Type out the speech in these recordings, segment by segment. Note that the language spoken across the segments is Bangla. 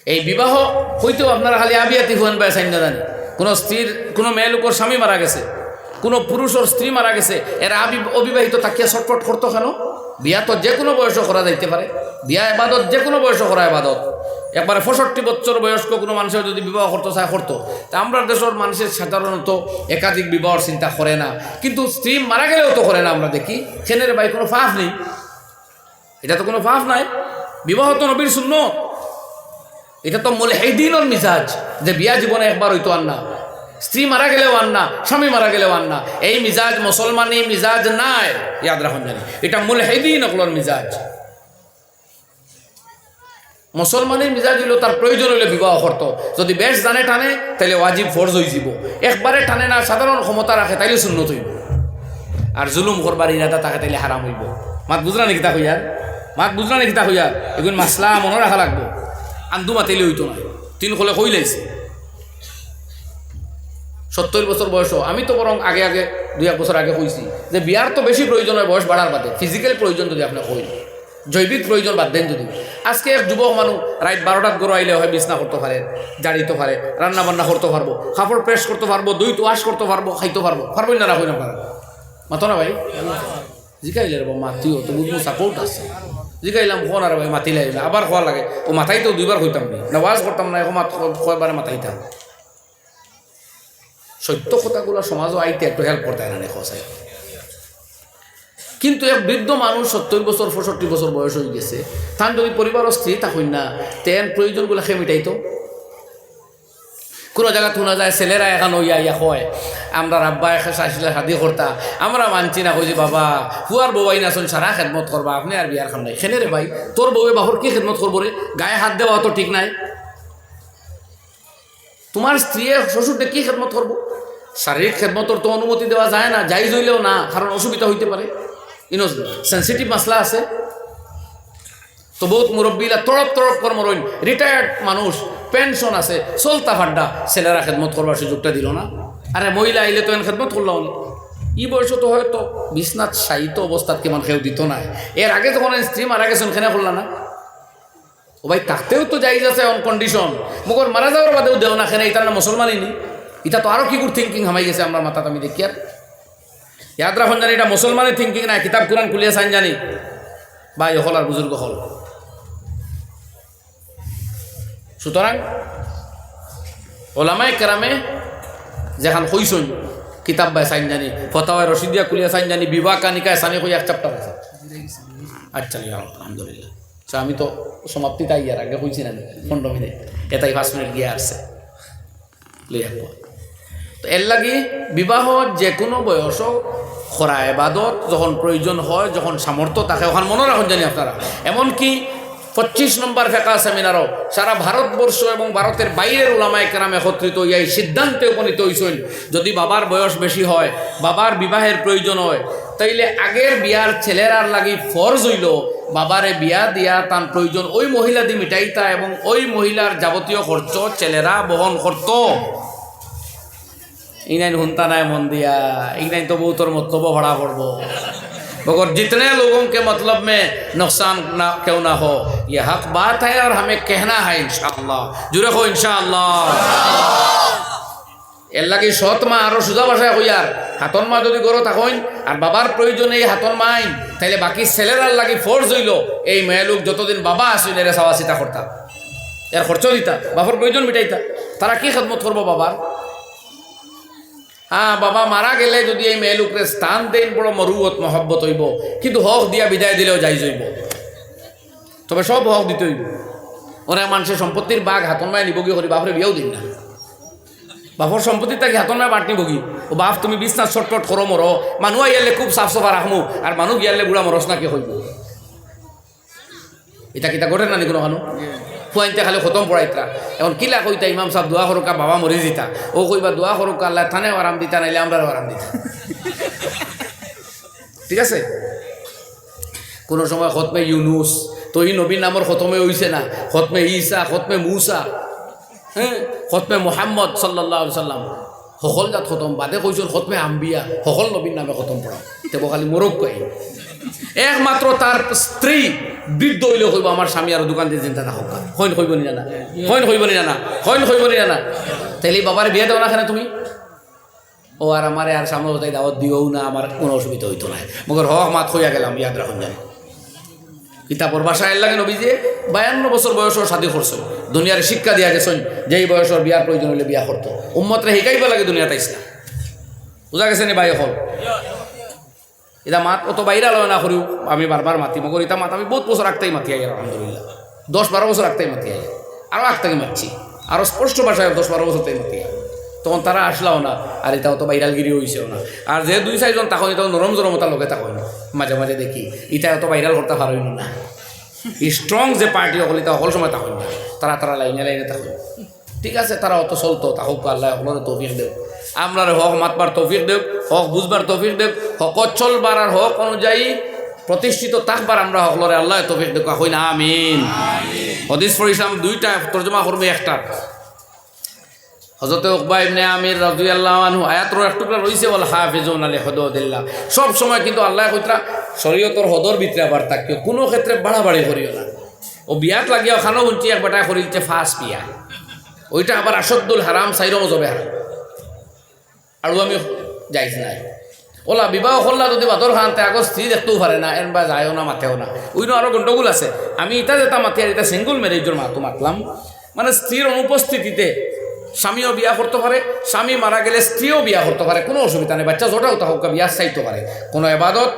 এই বিবাহ হইতেও আপনারা খালি আবিয়াতি হুয়ান বাই সাইন জানি কোনো স্ত্রীর কোনো মেয়ে লোকের স্বামী মারা গেছে, কোনো পুরুষের স্ত্রী মারা গেছে, এরা অবিবাহিত তাকিয়া ছটফট করতো কেন? বিয়া তো যে কোনো বয়সে করা যাইতে পারে, বিয়া এবাদত যে কোনো বয়সে করা এবাদত। একবারে 65 বছর বয়স্ক কোনো মানুষের যদি বিবাহ করতে চায় করতো। তা আমরা দেশের মানুষের সাধারণত একাধিক বিবাহর চিন্তা করে না, কিন্তু স্ত্রী মারা গেলেও তো করে না। আমরা দেখি সেনের ভাই কোনো ফাঁফ নেই, এটা তো কোনো ফাঁফ নাই। বিবাহ তো নবীর সুন্নত, এটা তো মুলহিদিনের মিজাজ যে বিয়া জীবনে একবার হইতো আর না, স্ত্রী মারা গেলেও আর না, স্বামী মারা গেলেও আর না। এই মিজাজ মুসলমানি মিজাজ নাই, ইয়াদ রাখুন জানি, এটা মুলহিদিন ওগুলোর মিজাজ। মুসলমানের মিজাজ হইল তার প্রয়োজন হইলে বিবাহ করতো, যদি বেশ জানে টানে তাহলে ওয়াজিব ফরজ হয়ে যাব, একবারে টানে না সাধারণ ক্ষমতা রাখে তাইলে সুন্নত হইব, আর জুলুম করবার ইরাদা থাকে তাইলে হারাম হইব। মাত বুঝলা নাকি তা হইয়ার, মাত বুঝলা নাকি তা হইয়ার, এগুলো মাসলা মনে রাখা লাগবো। আন্দু মাতিলে হইতো না, তিন খোলে কই লাইছে 70 বছর বয়স। আমি তো বরং আগে 2-1 বছর আগে কইছি যে বিয়ার তো বেশি প্রয়োজন হয় বয়স বাড়ার বাদে, ফিজিক্যাল প্রয়োজন যদি আপনি কই, জৈবিক প্রয়োজন বাদ দেন যদি। আজকে এক যুবক মানুষ রাত 12টার গরু আইলে হয় বিছনা করতে পারে, জাড়িতে পারে, রান্না বান্না করতে পারবো, কাপড় প্রেস করতে পারবো, দুই ওয়াশ করতে পারবো, খাইতে পারবো, পারবোই না রাখুন আপনারা মাতো না ভাই। জিকাইলে রে মাতিও তো বুঝবো সাপোর্ট আছে, জিকাইলাম ফোন আর ভাই মাতি লাইলে আবার খোয়া লাগে, ও মাথায় তো 2বার হইতাম না, ওয়াশ করতাম না, এখন কয়বারে মাথাইতাম। সত্য কথাগুলো সমাজও আইতে একটু হেল্প করতে না খসাই। কিন্তু এক বৃদ্ধ মানুষ 70 বছর 65 বছর বয়স হয়ে গেছে, তার যদি পরিবার স্ত্রী থাকুন না, তেন প্রয়োজনগুলো খেয়ে মিটাইতো। কোনো জায়গা শোনা যায় ছেলেরা এখন ইয়া হয় আমরা রাব্বা আসলে শাদি করতা, আমরা মানছি না, কইছি বাবা হুয়ার বউয়াই নাচুন সারা খেদমত করবা, আপনি আর বিয়ার খান নাই খেনে রে ভাই, তোর বউয়ে বাহর কি খেদমত করবো রে, গায়ে হাত দেওয়া তো ঠিক নাই। তোমার স্ত্রী শ্বশুরটা কি খেদমত করবো? শারীরিক খেদমতর তো অনুমতি দেওয়া যায় না, যাই হইলেও না, কারণ অসুবিধা হইতে পারে, ইনো সেন্সিটিভ মাসলা আছে। তো বহুত মুরব্বীরা তড়প কর্ম রইন, রিটায়ার্ড মানুষ, পেনশন আছে, চলতা ফাড্ডা, ছেলেরা খেদমত করবার সুযোগটা দিল না। আরে মহিলা আইলে তো এন খেদমত করলাম ই বয়স তো হয়তো বিছনাথ সাহিত্য অবস্থাত কেমন খেয়েও দিত না। এর আগে যখন স্ত্রী মারা গেছেন খেনে করল না, ও ভাই থাকতেও তো যাই আছে অন কন্ডিশন, মুখর মারা যাওয়ার বাদেও দেও না খেনে, এটা না মুসলমানই নি, এটা তো আরও কি গুড থিঙ্কিং হামাই গেছে আমার মাথাতে। আমি দেখি আর ইয়াদ রাখুন জানি এটা মুসলমানের থিঙ্কিং না, কিতাব কুরআন খুলিয়া চাইন জানি ভাই হল আর বুজুর্গ হল। সুতরাং ওলামায়ে কেরামে যেখান কইসন কিতাব বাই সাইন জানি, ফতাওয়ায়ে রশিদিয়া কুলিয়া সাইন জানি, বিবাহ কানিকায় সানি কই 1 চ্যাপ্টার আছে। আচ্ছা আলহামদুলিল্লাহ, আমি তো সমাপ্তি তাই আর আগে কইছি না 15 মিনিট, এটাই 5 মিনিট গিয়ে আসছে। তো এর লাগি বিবাহ যে কোনো বয়স খরা এবাদত, যখন প্রয়োজন হয়, যখন সামর্থ্য থাকে, ওখানে মনে রাখুন জানি আপনারা। এমনকি 25 নম্বর ফিকহ সেমিনারও সারা ভারতবর্ষ এবং ভারতের বাইরের উলামায়ে কেরাম একত্রিত এই সিদ্ধান্তে উপনীত হইছেন, যদি বাবার বয়স বেশি হয়, বাবার বিবাহের প্রয়োজন হয়, তাইলে আগের বিয়ার ছেলেরার লাগি ফরজ হইল বাবারে বিয়া দিয়া তার প্রয়োজন ওই মহিলা দিয়ে মিটাইতা, এবং ওই মহিলার যাবতীয় খরচ ছেলেরা বহন করত। ইনাইন হুনতা নাই মন দিয়া, ইনাইন তো বহুতর মতলব ভাড়া পড়বো, मगर जितने लोगों के मतलब में नुकसान ना क्यों ना हो, ये हक बात है और हमें कहना है इंशाअल्लाह। जुड़े हो इंशाअल्लाह। এর লাগে সৎ মা আরো সোজা ভাষায় কই আর হাতন মা যদি গরো থাকইন আর বাবার প্রয়োজনে এই হাতন মাইন, তাইলে বাকি ছেলেরার লাগি ফরজ হইল এই মেয়ে লোক যতদিন বাবা আসেন এরা সাওয়াসিতা করতা, এর খরচ দিতা, বাবার প্রয়োজন মিটাইতা। তারা কি খেদমত করবো বাবার? হ্যাঁ, বাবা মারা গেলে যদি এই মেয়ে লোকের স্থান দেন বড় মরুবত মহব্বত হইব, কিন্তু হক দিয়া বিদায় দিলেও যাই যাইব, তবে সব হক দিতে হইব। ওরা মানুষের সম্পত্তির বাঘ হাতন মায় নিবগি করি বাপরে বিয়েও দিন না, বাপর সম্পত্তি তাকে হাতন মায় বাট নিবগি, ও বাপ তুমি বিছনা ছটপট করো মরো, মানুষ ইয়ালে খুব সাফ সফা রাখমু আর মানুষ গিয়ালে বুড়া মরস না কে হইব। এটা কিতা ঘটে না নি কোনো মানুষ খুয়াইতে খালি খতম পড়াইতা। এখন কিলা কইতা ইমাম সাহেব দোয়া করুকা বাবা মরে দিতা, ও কইবা দোয়া করুকা আল্লাহ থানেও আরাম দিতা, নাইলে আমরাও আরাম দিতা। ঠিক আছে, কোনো সময় খতমে ইউনুস তো এই নবীর নামের খতমে হইছে না, খতমে ঈসা, খতমে মুসা, হ্যাঁ, খতমে মুহাম্মদ সাল্লাল্লাহু আলাইহি সাল্লাম, সকল জাত খতম বাদে কৈছিল খতমে আম্বিয়া সকল নবীর নামে খতম পড়াও তেব খালি মোরগ কই একমাত্র তার স্ত্রী বৃদ্ধ হইলে কইব আমার স্বামী আর দোকান দিয়ে চিন্তা থাকুক হইন কইব নি জানা হইন কইব নি জানা হইন কইব নি জানা তাইলে বাবার বিয়ে দেও না কেন তুমি ও আর আমার আর সামনে হতাই দাওয়াত দিও না আমার কোনো অসুবিধা হইতো না মগর হক মাত হইয়া গেলাম ইয়াদ রাখুন জানি কিতাবর বাসা এর লাগে নবী যে 52 বছর বয়সের শাদী করছে দুনিয়ার শিক্ষা দিয়া গেছেন যেই বয়সের বিয়ার প্রয়োজন হলে বিয়া করতো উম্মতরে শিখাইবা লাগে দুনিয়াতে ইসলাম বুঝা গেছে নি ভাই এখন এটা মাত অত বাইরে আলো না করিও আমি বারবার মাতি মগর এটা মাত আমি বহুত বছর আগতেই মাতি আই আলহামদুলিল্লাহ 10-12 বছর আগতেই মাতি আই আরও আগতেই মাতছি আরও স্পষ্ট ভাষায় 10-12 বছর তাই মাতি তখন তারা আসলাও না আর এটা অত বাইরালগিরি হয়েছেও না আর যে 2-4 জন তখন এটা নরম জরমতার লোকে তখন মাঝে মাঝে দেখি এটা অত বাইরাল করতে পারইন না স্ট্রং যে পার্টি হল এটা সকল সময় তখন না তারা লাইনে লাইনে তখন ঠিক আছে তারা অত চলতো তাহলে আল্লাহ সকলের তৌফিক দেব আমরা হক মাতবার তৌফিক দেব হক বুঝবার তৌফিক দেব হক চলবার আর হক অনুযায়ী প্রতিষ্ঠিত থাকবার আমরা সকলরে আল্লাহ তৌফিক দেব কই না আমিন হাদিস পড়িলাম দুইটা তরজমা করবে একটা হযরত উকবা ইবনে আমির রাদিয়াল্লাহু আনহু আয়াতর একটুকরা রইছে ওয়াল হাফিজুনা লিহুদুদিল্লাহ সব সময় কিন্তু আল্লাহ কইতরা শরীয়তর হদর ভিতরে আবার তাকিও কোনো ক্ষেত্রে বাড়াবাড়ি করিও না ও বিয়াত লাগিয়া খানো উনটি এক বেটা করিলতে ফাস পিয়া ওইটা আবার আশদ্দুল হারাম সাইরো মজবে হারাম আর আমি যাইছ নাই ওলা বিবাহ করলা যদি বাদর খানতে আগর স্ত্রী দেখতেও পারে না এর বা যায়ও না মাথেও না ওইনো আরও গন্ডগোল আছে আমি এটা যেটা মাতি আর এটা সিঙ্গুল ম্যারেজের মাতো মাতলাম মানে স্ত্রীর অনুপস্থিতিতে স্বামীও বিয়া করতে পারে স্বামী মারা গেলে স্ত্রীও বিয়া করতে পারে কোনো অসুবিধা নেই বাচ্চা জোটাও তাহলে বিয়া চাইতে পারে কোনো এবাদত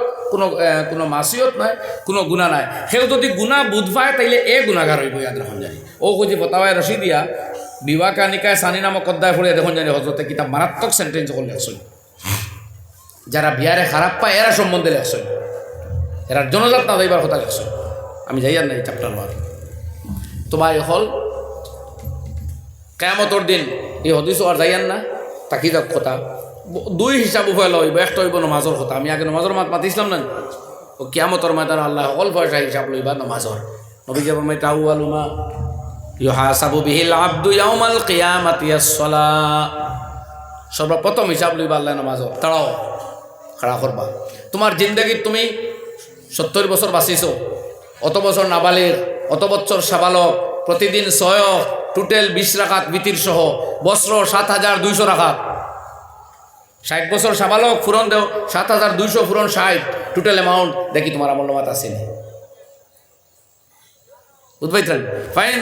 কোনো মাসিয়ত নাই কোনো গুণা নাই সেও যদি গুণা বুধ পায় তাইলে গুণাগার হইব ইয়াদ রাখুন জানি ও কুজি ফতাওয়ায় রশি দিয়া বিবাহ কানিকায় সানি নামক অধ্যায় পড়ে দেখুন জানি হজরতে কিতাব মারাত্মক সেন্টেন্স করলে লেখছেন যারা বিয়ারে খারাপ পায় এরা সম্বন্ধে লেখছেন এরা জনজাত না যাইবার কথা লেখছেন আমি যাই আর নাই চ্যাপ্টার বার তো ভাই হল কেয়ামতর দিন এই হদিস আর যাইয়ান না তাকি যাক কথা দুই হিসাব উভয় লইব একটা হইব নমাজর কথা আমি আগে নমাজর মাত মাতিছিলাম না ও কিয়ামতর ময়দান আল্লাহ সকল পয়সা হিসাব লইবা নমাজর নবী যে ফরমাই তাওয়ালুমা ইউহাসাবু বিহিল আবদু ইয়াউমাল কিয়ামাতি আস-সালাহ সর্বপ্রথম হিসাব লইবা আল্লাহ নমাজর তাড়াও খাড়া করবা তোমার জিন্দগি তুমি 70 বছর বাঁচিছো অত বছর নাবালিগ অত বছর সাবালক প্রতিদিন 6 টোটাল 20 রাকাত বিতির সহ বছর 7200 রাকাত 60 বছর সাবালক ফুরন দেও 7200 ফুরন 60 টোটাল অ্যামাউন্ট দেখি তোমার আমল নামাত আছে না বুঝবাইতেন ফাইন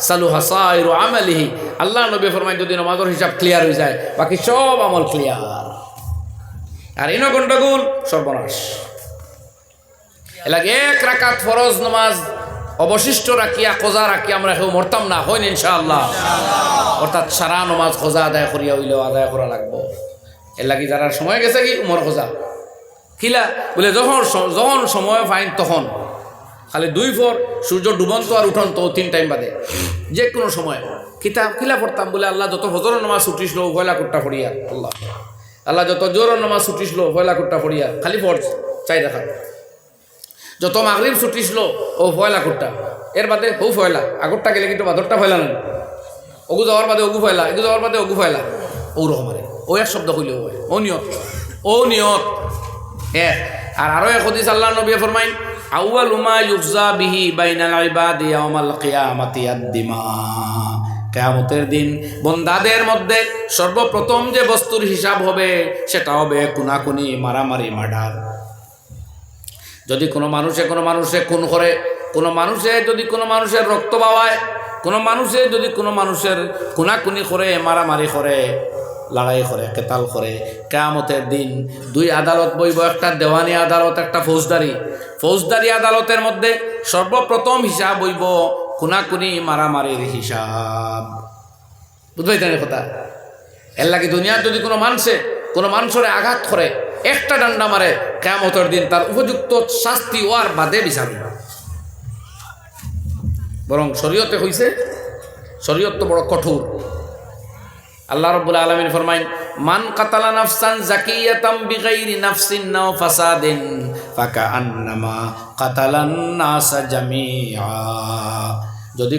সালুহা সাইরু আমালিহি আল্লাহ নবী ফরমায় যদি নামাজের হিসাব ক্লিয়ার হয়ে যায় বাকি সব আমল ক্লিয়ার আর ইনো গন্ডগোল সর্বনাশ এলাকে 1 রাকাত ফরজ নামাজ অবশিষ্ট রাখিয়া খোঁজা রাখিয়া আমরা কেউ মরতাম না হইন ইনশাআল্লাহ অর্থাৎ সারা নমাজ খোঁজা আদায় করিয়া হইলেও আদায় করা লাগবো এর লাগি যারা সময় গেছে কি উমর খোঁজা কিলা বলে যখন সময় পাইন তখন খালি 2 ফর সূর্য ডুবন্ত আর উঠন্ত 3 টাইম বাদে যে কোনো সময় কিলা পড়তাম বলে আল্লাহ যত ফজর নামাজ ছুটিছিল ভয়লা কুট্টা পড়িয়া আল্লাহ যত জোর নামাজ ছুটিছিল ভয়লা কুট্টা পড়িয়া খালি ফরজ চাই দেখা যত মাগরিব ছুটিছিল ও ফয়লা কুট্টা এর বাদে হৌ ফয়লা আগরটা গেলে কিন্তু বাদরটা ফয়লা নেন অগু যাওয়ার বাদে অগু ফয়লা এগু যাওয়ার বাদে অগু ফয়লা ও রকমারে ও এক শব্দ হইলেও হয় ও নিয়ত আর আরো এক হাদিস আল্লাহ নবী ফরমাইন আউয়ালু মা ইউজা বিহি বাইনাল ইবাদি ইয়াউমাল কিয়ামাতি আদ-দিমা কিয়ামতের দিন বান্দাদের মধ্যে সর্বপ্রথম যে বস্তুর হিসাব হবে সেটা হবে কুনাকুনি মারামারি মার্ডার যদি কোনো মানুষে খুন করে কোনো মানুষে যদি কোনো মানুষের রক্ত বাওয়ায় কোনো মানুষে যদি কোনো মানুষের খুনাখুনি করে মারামারি করে লড়াই করে কেতাল করে কিয়ামতের দিন 2 আদালত বইব একটা দেওয়ানি আদালত একটা ফৌজদারি আদালতের মধ্যে সর্বপ্রথম হিসাব বইব খুনাখুনি মারামারির হিসাব বুঝবাইতেন কথা এর লাগে দুনিয়ার যদি কোনো মানুষের আঘাত করে একটা ডান্ডা মারে কিয়ামতের দিন তার উপযুক্ত শাস্তি ওয়ার বাদে বিচার বরং শরীয়তে হইছে শরীয়ত তো বড় কঠোর আল্লাহ রাব্বুল আলামিন ফরমাইন মান কাতালা নাফসান যাকিয়াতাম বিগাইরি নাফসিন নাও ফাসাদিন ফাকাআন্নামা কাতালান নাস জামিআ যদি